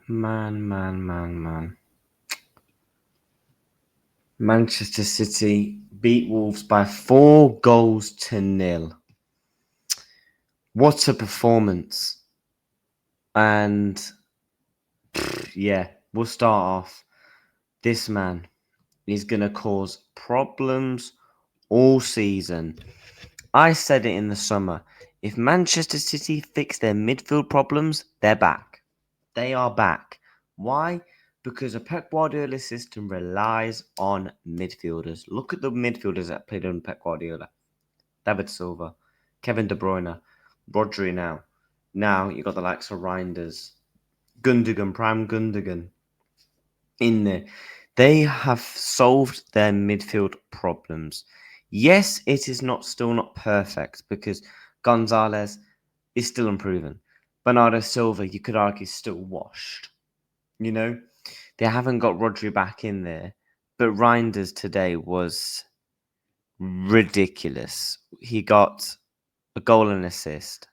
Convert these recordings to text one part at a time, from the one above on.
Man. Manchester City beat Wolves by 4-0. What a performance. And yeah, we'll start off. This man is going to cause problems all season. I said it in the summer. If Manchester City fix their midfield problems, they're back. They are back. Why? Because a Pep Guardiola system relies on midfielders. Look at the midfielders that played under Pep Guardiola. David Silva, Kevin De Bruyne, Rodri now. Now you got the likes of Reijnders, Prime Gundogan in there. They have solved their midfield problems. Yes, it is still not perfect because Gonzalez is still unproven. Bernardo Silva, you could argue, is still washed. You know, they haven't got Rodri back in there, but Reinders today was ridiculous. He got a goal and assist.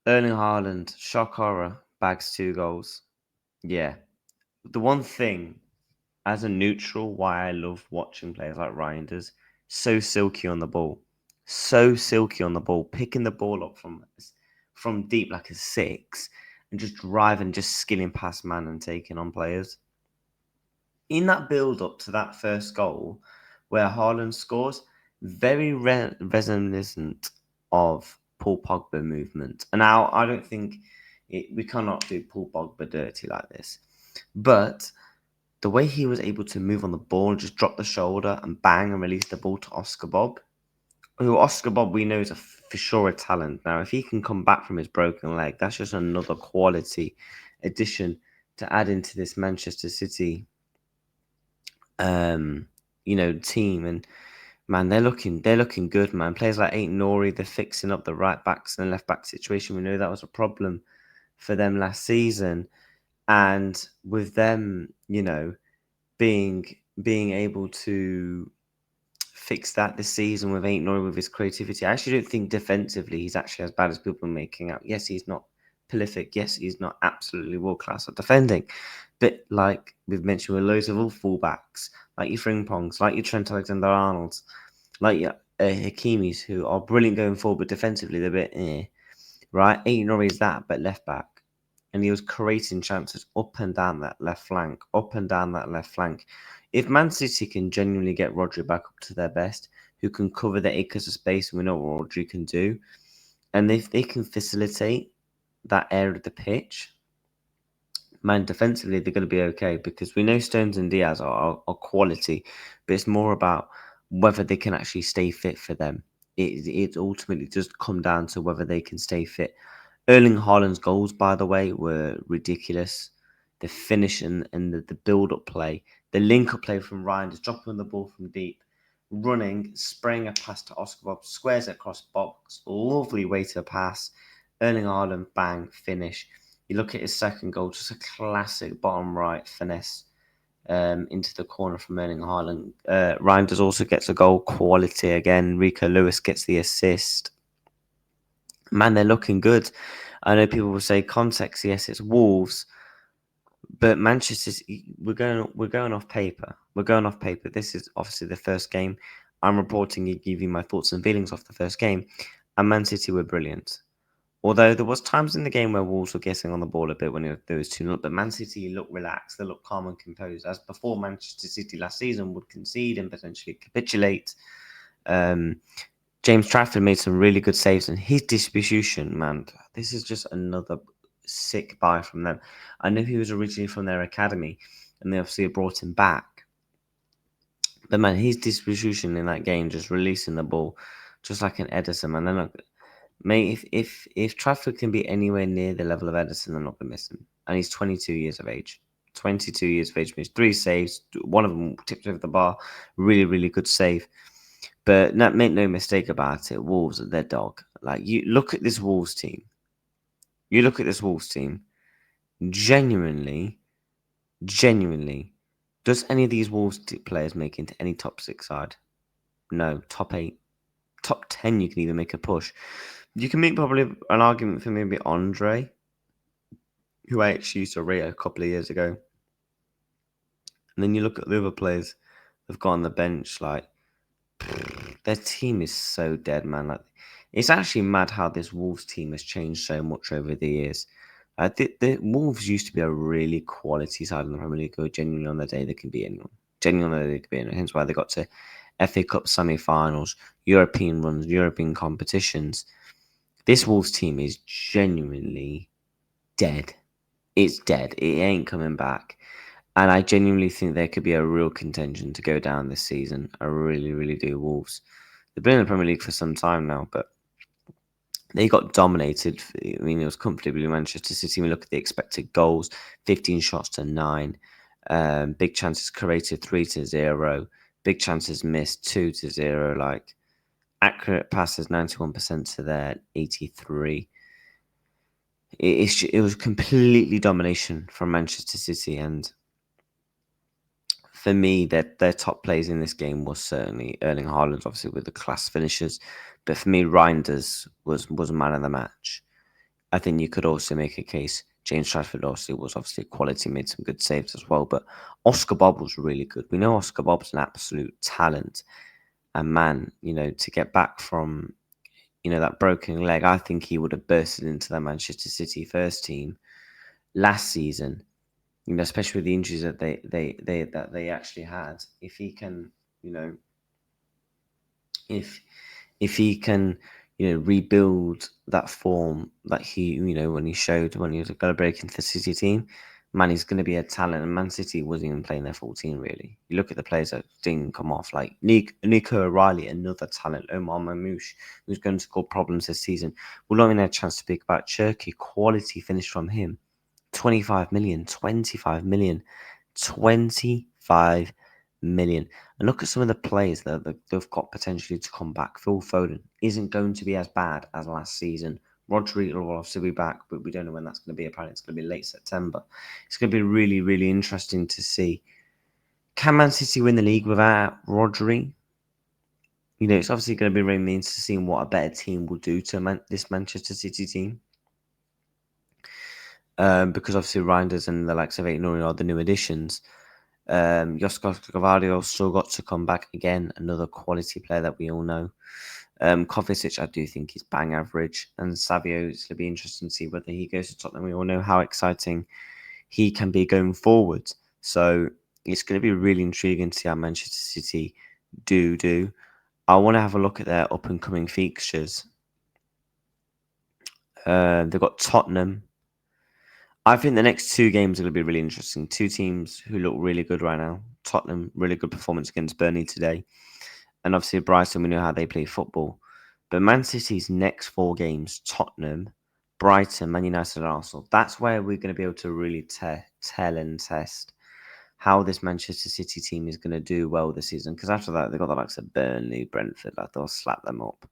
Erling Haaland, shock horror, bags 2 goals. Yeah. The one thing, as a neutral, why I love watching players like Reinders, so silky on the ball. So silky on the ball, picking the ball up from deep like a 6 and just driving, just skilling past man and taking on players. In that build up to that first goal, where Haaland scores, very reminiscent of Paul Pogba movement. And now I don't think we cannot do Paul Pogba dirty like this, but the way he was able to move on the ball and just drop the shoulder and bang and release the ball to Oscar Bob, who Oscar Bob we know is for sure a talent. Now, if he can come back from his broken leg, that's just another quality addition to add into this Manchester City team. And man, they're looking good, man. Players like Nori, they're fixing up the right backs and left back situation. We know that was a problem for them last season, and with them, being able to fix that this season with Nori with his creativity. I actually don't think defensively he's actually as bad as people are making out. Yes, he's not prolific. Yes, he's not absolutely world class at defending. But like we've mentioned with loads of all fullbacks, like your Frimpongs, like your Trent Alexander-Arnolds, like your Hakimis, who are brilliant going forward, but defensively they're a bit right? Nori is that, but left back. And he was creating chances up and down that left flank, If Man City can genuinely get Rodri back up to their best, who can cover the acres of space, and we know what Rodri can do, and if they can facilitate that area of the pitch, man, defensively they're going to be okay, because we know Stones and Diaz are quality, but it's more about whether they can actually stay fit for them. It ultimately just come down to whether they can stay fit. Erling Haaland's goals, by the way, were ridiculous. The finish and the build-up play, the link-up play from Ryan, just dropping the ball from deep, running, spraying a pass to Oscar Bob, squares it across box, lovely way to pass. Erling Haaland, bang, finish. You look at his second goal, just a classic bottom right finesse into the corner from Erling Haaland. Reinders also gets a goal, quality again. Rico Lewis gets the assist. Man, they're looking good. I know people will say context. Yes, it's Wolves, but Manchester. We're going off paper. This is obviously the first game. I'm reporting and giving my thoughts and feelings off the first game, and Man City were brilliant. Although there was times in the game where Wolves were getting on the ball a bit when there was 2-0, but Man City looked relaxed. They looked calm and composed, as before Manchester City last season would concede and potentially capitulate. James Trafford made some really good saves, and his distribution, man, this is just another sick buy from them. I know he was originally from their academy, and they obviously brought him back. But man, his distribution in that game, just releasing the ball, just like an Edison, man. They're not, mate. If Trafford can be anywhere near the level of Edison, they're not gonna miss him. And he's 22 years of age. 22 years of age, makes 3 saves. One of them tipped over the bar. Really, really good save. But make no mistake about it, Wolves are their dog. Like, you look at this Wolves team. Genuinely, does any of these Wolves players make into any top 6 side? No. Top 8. Top 10, you can even make a push. You can make probably an argument for maybe Andre. who I actually used to rate a couple of years ago. And then you look at the other players they've got on the bench, like their team is so dead, man. Like it's actually mad how this Wolves team has changed so much over the years. The Wolves used to be a really quality side in the Premier League. Who genuinely on the day they can beat anyone. Genuinely on the day they can beat anyone. Hence why they got to FA Cup semi-finals, European runs, European competitions. This Wolves team is genuinely dead. It's dead. It ain't coming back. And I genuinely think there could be a real contention to go down this season. I really, really do. Wolves. They've been in the Premier League for some time now, but they got dominated. I mean, it was comfortably Manchester City. We look at the expected goals, 15 shots to 9. Big chances created, 3-0. Big chances missed, 2-0. Like, accurate passes, 91% to their 83. It was completely domination from Manchester City, and for me, their top players in this game was certainly Erling Haaland, obviously with the class finishes. But for me, Reijnders was man of the match. I think you could also make a case. James Trafford was obviously quality, made some good saves as well. But Oscar Bob was really good. We know Oscar Bob's an absolute talent. And man, to get back from, that broken leg, I think he would have bursted into the Manchester City first team last season. Especially with the injuries that they actually had. If he can, if he can, rebuild that form that he, when he showed when he was going to break into the City team, man, he's going to be a talent. And Man City wasn't even playing their full team really. You look at the players that didn't come off, like Nico O'Reilly, another talent, Omar Mamouche, who's going to cause problems this season. We'll not even have a chance to speak about Cherki. Quality finish from him. 25 million. And look at some of the players that they've got potentially to come back. Phil Foden isn't going to be as bad as last season. Rodri will obviously be back, but we don't know when that's going to be. Apparently, it's going to be late September. It's going to be really, really interesting to see. Can Man City win the league without Rodri? It's obviously going to be really means to seeing what a better team will do to this Manchester City team. Because obviously Reijnders and the likes of Aït-Nouri are the new additions. Josko Gavardio still got to come back again, another quality player that we all know. Kovacic, I do think, is bang average, and Savio, it's going to be interesting to see whether he goes to Tottenham. We all know how exciting he can be going forward, so it's going to be really intriguing to see how Manchester City do. I want to have a look at their up and coming fixtures. They've got Tottenham. I think the next 2 games are going to be really interesting. 2 teams who look really good right now. Tottenham, really good performance against Burnley today. And obviously Brighton, we know how they play football. But Man City's next 4 games, Tottenham, Brighton, Man United and Arsenal, that's where we're going to be able to really tell and test how this Manchester City team is going to do well this season. Because after that, they've got the likes of Burnley, Brentford, like they'll slap them up.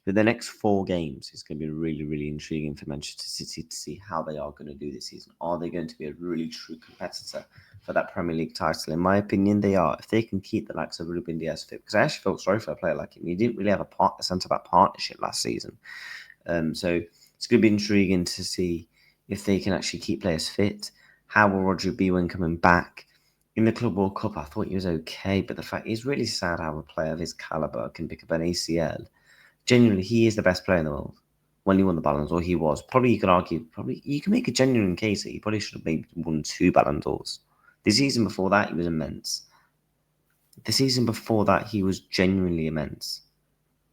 But the next 4 games is going to be really, really intriguing for Manchester City to see how they are going to do this season. Are they going to be a really true competitor for that Premier League title? In my opinion, they are. If they can keep the likes of Ruben Dias fit, because I actually felt sorry for a player like him. He didn't really have a centre-back partnership last season. So it's going to be intriguing to see if they can actually keep players fit. How will Rodri be when coming back? In the Club World Cup, I thought he was okay, but the fact is really sad how a player of his calibre can pick up an ACL. Genuinely, he is the best player in the world. When he won the Ballon d'Or, he was. Probably you could argue, you can make a genuine case that he probably should have maybe won 2 Ballon d'Ors. The season before that, he was immense. The season before that, he was genuinely immense.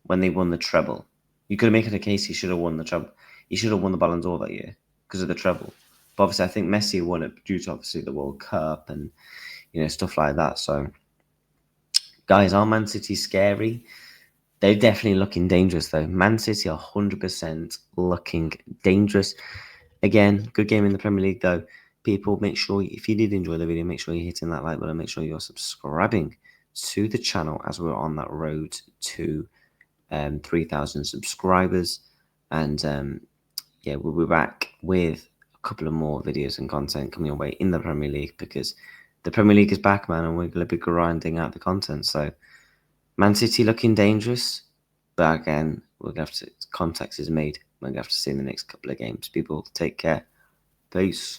When they won the treble. You could make it a case he should have won the treble. He should have won the Ballon d'Or that year because of the treble. But obviously, I think Messi won it due to obviously the World Cup and stuff like that. So, guys, are Man City scary? They're definitely looking dangerous, though. Man City are 100% looking dangerous. Again, good game in the Premier League, though. People, make sure, if you did enjoy the video, make sure you're hitting that like button. Make sure you're subscribing to the channel as we're on that road to 3,000 subscribers. And we'll be back with a couple of more videos and content coming your way in the Premier League, because the Premier League is back, man, and we're going to be grinding out the content. So, Man City looking dangerous, but again, we're going to have to, contact is made. We're going to have to see in the next couple of games. People, take care. Peace.